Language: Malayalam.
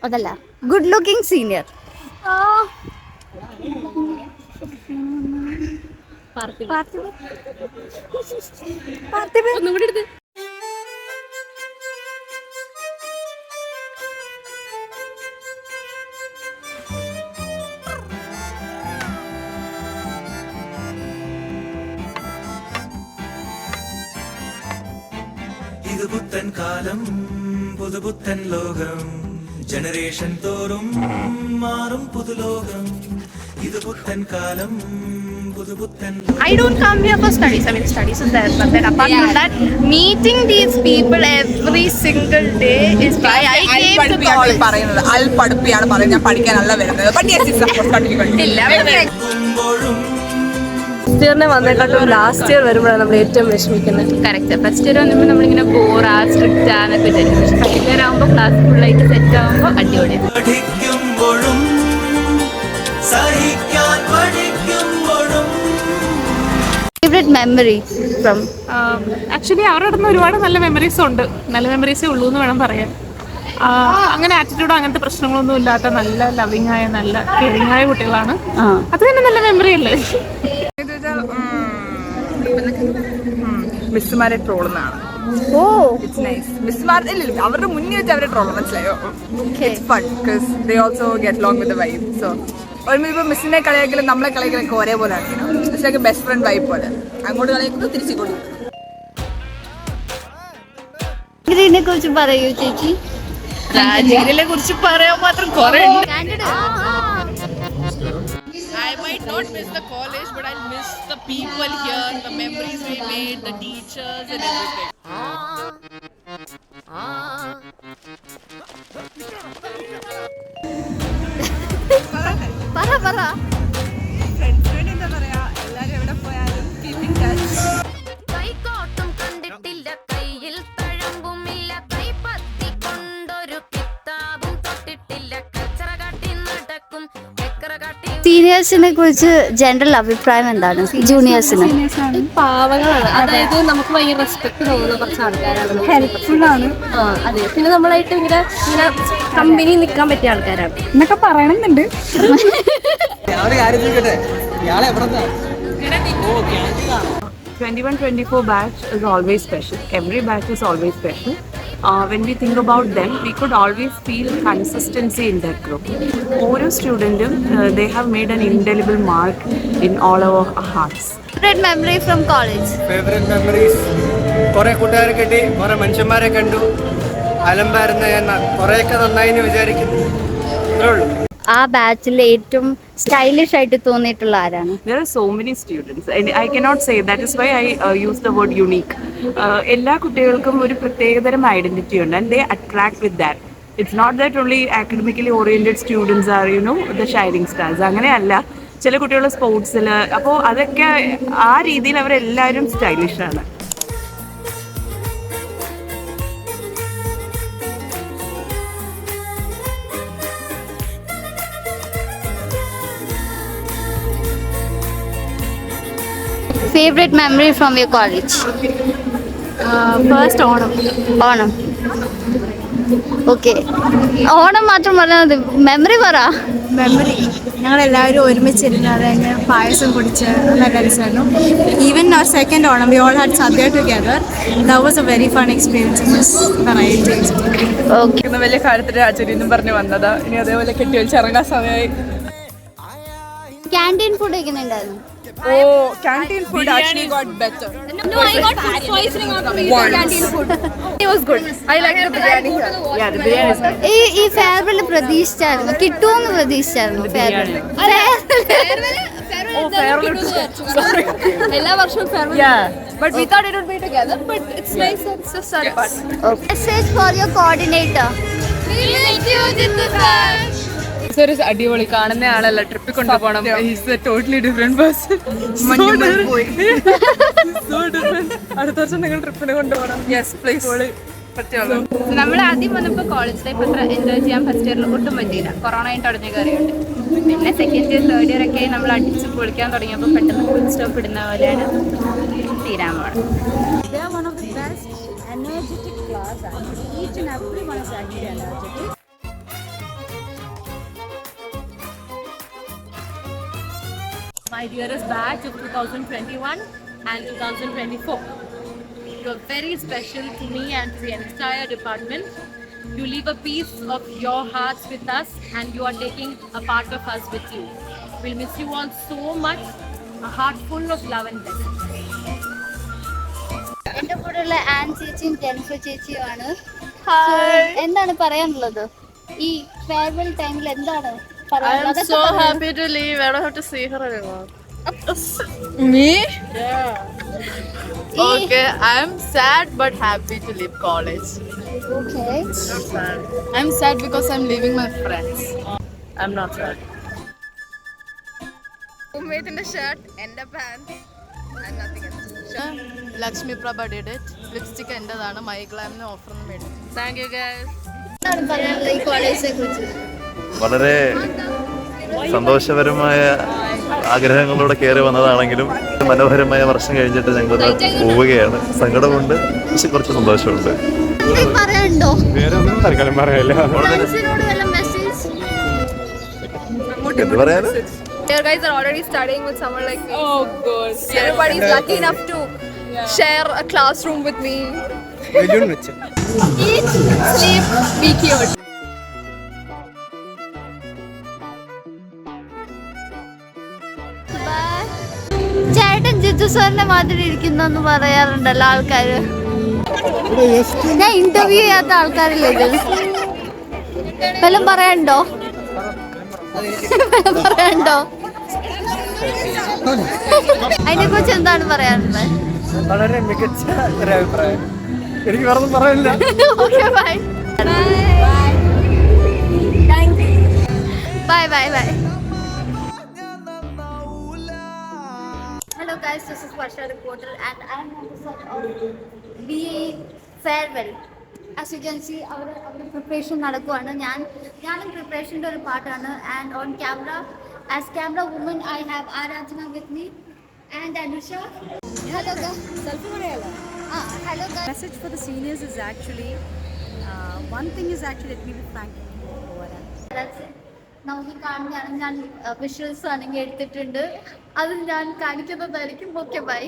അതല്ല, ഗുഡ് ലുക്കിംഗ് സീനിയർ. ഇത് പുത്തൻ കാലം പുതുപുത്തൻ ലോകം ജനറേഷൻ തോറും മാറും പുതുലോകം ഇത് പുത്തൻ കാലം പുതുപുത്തൻ. I don't come here for studies. I mean, studies is there, but then apart from that, meeting these people every single day is why I came to college. പറയുന്നത് അൽ പഠിപ്പിയാണ് പറയുന്നത്, ഞാൻ പഠിക്കാനല്ല വരുന്നത്. But yes, it's of course continuing. First ഇയറിനെ വന്നേക്കാട്ടും ലാസ്റ്റ് ഇയർ വരുമ്പോഴാണ് നമ്മൾ ഏറ്റവും വിഷമിക്കുന്നത്. കറക്റ്റ്. ഫസ്റ്റ് ഇയർ വന്നപ്പോൾ നമ്മളിങ്ങനെ ബോറാ സ്ട്രിക്റ്റ് ആണെന്നൊക്കെ വിചാരിക്കും. പക്ഷെ സെക്കൻഡ് ഇയർ ആകുമ്പോൾ ക്ലാസ് ഫുള്ളായിട്ട് സെറ്റ് ആകുമ്പോൾ അടിപൊളിയാണ്. Favourite memory from? ആക്ച്വലി അവരുടെ അടുത്ത് ഒരുപാട് നല്ല മെമ്മറീസ് ഉണ്ട്. നല്ല മെമ്മറീസേ ഉള്ളൂ എന്ന് വേണം പറയാൻ. അങ്ങനെ ആറ്റിറ്റ്യൂഡ് അങ്ങനത്തെ പ്രശ്നങ്ങളൊന്നും ഇല്ലാത്ത നല്ല ലവിങ് ആയ നല്ല കെയറിങ് ആയ കുട്ടികളാണ്. അത് തന്നെ നല്ല മെമ്മറി അല്ലേ. മിസ്സുമാരെ ട്രോളുന്നതാണ്. It's nice. മിസ്സുമാർ അവരുടെ മുന്നിൽ വെച്ച് അവരെ ട്രോൾ മനസ്സിലായോ. It's fun because they also get long with the vibe. So ഒരുമിപ്പോൾ മിസ്സിനെ കളിയാക്കലും നമ്മളെ കളിയാക്കലൊക്കെ ഒരേപോലെയാണ്. It's like a best friend vibe പോലെ. അങ്ങോട്ട് കളിയാക്കുന്നു, തിരിച്ചു കൊടുക്കും. ഇതിനെ കുറിച്ച് പറയൂ ചേച്ചി. രാജഗിരിയെ കുറിച്ച് പറയാൻ മാത്രം കുറെ. I might not miss the college, but I'll miss the people here, the memories we made, the teachers and everything. പറ ഫ്രണ്ട്സിനോട് എന്താ പറയാ, എല്ലാവരും എവിടെ പോയാലും കീപ് ഇൻ ടച്ച്. കൈകോട്ടും കണ്ടിട്ടില്ല, കയ്യിൽ തഴമ്പുമില്ല, കൈപ്പത്തി കൊണ്ടൊരു കിതാബും തൊട്ടിട്ടില്ല, കച്ചറ കാട്ടി നടക്കും, ചക്കറ കാട്ടി. സീനിയേഴ്സിനെ കുറിച്ച് ജനറൽ അഭിപ്രായം എന്താണ്? ജൂനിയേഴ്സിന് പാവങ്ങളാണ്. അതായത് നമുക്ക് ഭയങ്കര റെസ്പെക്ട് തോന്നുന്ന കുറച്ച് ആൾക്കാരാണ്. ഹെൽപ്ഫുൾ ആണ്. അതെ. പിന്നെ നമ്മളായിട്ട് ഇങ്ങനെ കമ്പനി നിൽക്കാൻ പറ്റിയ ആൾക്കാരാണ് എന്നൊക്കെ പറയണമെന്നുണ്ട്. ഞാൻ ഒരു കാര്യം ചോദിക്കട്ടെ, ഇയാളെ എവിടെ 21-24 batch is always special. Every batch is always special. When we think about them, we could always feel consistency in that group. All students, they have made an indelible mark in all our hearts. Favourite memory from college? Favourite memories, കുറെ കൂട്ടുകാരെ കിട്ടി, കുറെ മനുഷ്യന്മാരെ കണ്ടു. അലമ്പായിരുന്ന ഞാൻ കുറെയൊക്കെ നന്നായി എന്ന് വിചാരിക്കുന്നു. ഇത്രേ ഉള്ളൂ. ആ ബാച്ചിൽ ഏറ്റവും സ്റ്റൈലിഷ് ആയിട്ട് തോന്നിയിട്ടുള്ള ആരാണ്? There are so many students and I cannot say. That is why I use the word unique. എല്ലാ കുട്ടികൾക്കും ഒരു പ്രത്യേകതരം ഐഡന്റിറ്റി ഉണ്ട് and they attract with that. It's not that only academically oriented students are, the shining stars. അങ്ങനെയല്ല. ചില കുട്ടികൾ സ്പോർട്സിൽ, അപ്പോൾ അതൊക്കെ ആ രീതിയിൽ അവരെല്ലാവരും സ്റ്റൈലിഷ് ആണ്. Favourite memory from your college? First Onam. Okay, Onam മാത്രം പറഞ്ഞാൽ മതി, മെമ്മറി പറ. മെമ്മറി ഞങ്ങളെല്ലാവരും ഒരുമിച്ചിരുന്ന് അത് കഴിഞ്ഞ് പായസം കുടിച്ച് നല്ല രസമായിരുന്നു. Even our second Onam we all had sadya together. That was a very fun experience. Okay, വലിയ കാര്യത്തിൽ ആചാര്യം പറഞ്ഞു വന്നതാ. ഇനി അതേപോലെ കെട്ടിവെച്ച് ഇറങ്ങാൻ സമയമായി. ക്യാൻറ്റീൻ ഫുഡ് കഴിക്കുന്നുണ്ടായിരുന്നു. Oh, canteen food actually got better. No, I got food poisoning out of canteen food. It was good. I like the biryani here. Yeah, the biryani is good. ഈ ഫെയർവെൽ പ്രതീക്ഷിച്ചായിരുന്നു, കിട്ടുമെന്ന് പ്രതീക്ഷിച്ചായിരുന്നു ഫെയർവെൽ? എല്ലാ വർഷവും farewell. But we thought it would be together. But it's nice. It's just our part. Message for your coordinator. അടിപൊളി, കാണുന്ന ആളല്ല, ട്രിപ്പിൽ കൊണ്ടുപോകണം. Totally different person. അടുത്ത വർഷം നിങ്ങൾ ട്രിപ്പിന് കൊണ്ടുപോകണം. Yes please. നമ്മൾ ആദ്യം വന്നപ്പോൾ കോളേജ് ലൈഫ് അത്ര എൻജോയ് ചെയ്യാൻ ഫസ്റ്റ് ഇയറിൽ ഒട്ടും പറ്റിയില്ല. കൊറോണ ആയിട്ട് അടഞ്ഞ കയറിയുണ്ട്. പിന്നെ സെക്കൻഡ് ഇയർ തേർഡ് ഇയർ ഒക്കെ നമ്മൾ അടിച്ച് പൊളിക്കാൻ തുടങ്ങിയപ്പോൾ പെട്ടെന്ന് ഫുൾ സ്റ്റോപ്പ് ഇടുന്ന പോലെയാണ് തീരാൻ പോകുന്നത്. my dearest batch of 2021 and 2024. You are very special to me and to the entire department. You leave a piece of your hearts with us and you are taking a part of us with you. We'll miss you all so much. A heart full of love and blessings. എന്റെ കൂടെയുള്ള ആൻ ചേച്ചിയും ജെനിഫർ ചേച്ചിയുമാണ്. എന്താണ് പറയാനുള്ളത് ഈ ഫെയർവെൽ ടൈമിൽ? എന്താണ് പറയാനുള്ളത്? I'm so happy to leave. I don't have to see her anymore. Me? Yeah. Okay, I'm sad but happy to leave college. Okay. I'm sad because I'm leaving my friends. I'm not sad. ഉമ്മേത്തിന്റെ ഷർട്ട്, എന്റെ pant and nothing else. Lakshmi Prabha did it. Lipstick എന്റേതാണ്. My Glamന് ഓഫർ ഒന്നും മേടിച്ചു. Thank you guys. എന്താണ് പറയാനുള്ളത് ഈ കോളേജിനെ കുറിച്ച്? വളരെ സന്തോഷപരമായ ആഗ്രഹങ്ങളോടെ കയറി വന്നതാണെങ്കിലും മനോഹരമായ വർഷം കഴിഞ്ഞിട്ട് ഞങ്ങൾ പോവുകയാണ്. സങ്കടമുണ്ട്, പക്ഷെ കുറച്ച് സന്തോഷമുണ്ട്. എന്തെങ്കിലും പറയാനുണ്ടോ? തൽക്കാലം പറയല്ല. ഫ്രണ്ട്സിനോട് വല്ല മെസ്സേജ്? എന്ത് പറയാനും? Your guys are already studying with someone like me. Oh god. Everybody's lucky enough to share a classroom with me. Eat, sleep, be cute. ചേട്ടൻ ജിത്തു സാറിന്റെ മാതിരി ഇരിക്കുന്നെന്ന് പറയാറുണ്ടല്ലോ ആൾക്കാര്. ഞാൻ ഇന്റർവ്യൂ ചെയ്യാത്ത ആൾക്കാരില്ലേ ഇത്? വല്ലതും പറയാനുണ്ടോ? പറയാനുണ്ടോ? അതിനെ കുറിച്ച് എന്താണ് പറയാനുള്ളത്? വളരെ മികച്ച ഒരു അഭിപ്രായം. എനിക്ക് വേറെ ഒന്നും പറയാനില്ല. Okay, bye. Bye, bye, bye. Hello guys, this is Varsha reporter and I am on the set of BA Farewell. As you can see, our preparation നടക്കുവാണ്. ഞാനും പ്രിപ്പറേഷൻ്റെ ഒരു പാർട്ടാണ്. And on camera, as camera woman, I have Aradhana with me and Anusha. Hello guys. Selfie parayala. Hello guys. Message for the seniors is actually one thing is actually, let me be frank, That's it. നമുക്ക് കാണുകയാണ്. ഞാൻ വിഷ്വൽസ് ആണെങ്കിൽ എടുത്തിട്ടുണ്ട്. അത് ഞാൻ കാണിക്കുന്നതായിരിക്കും. Okay bye.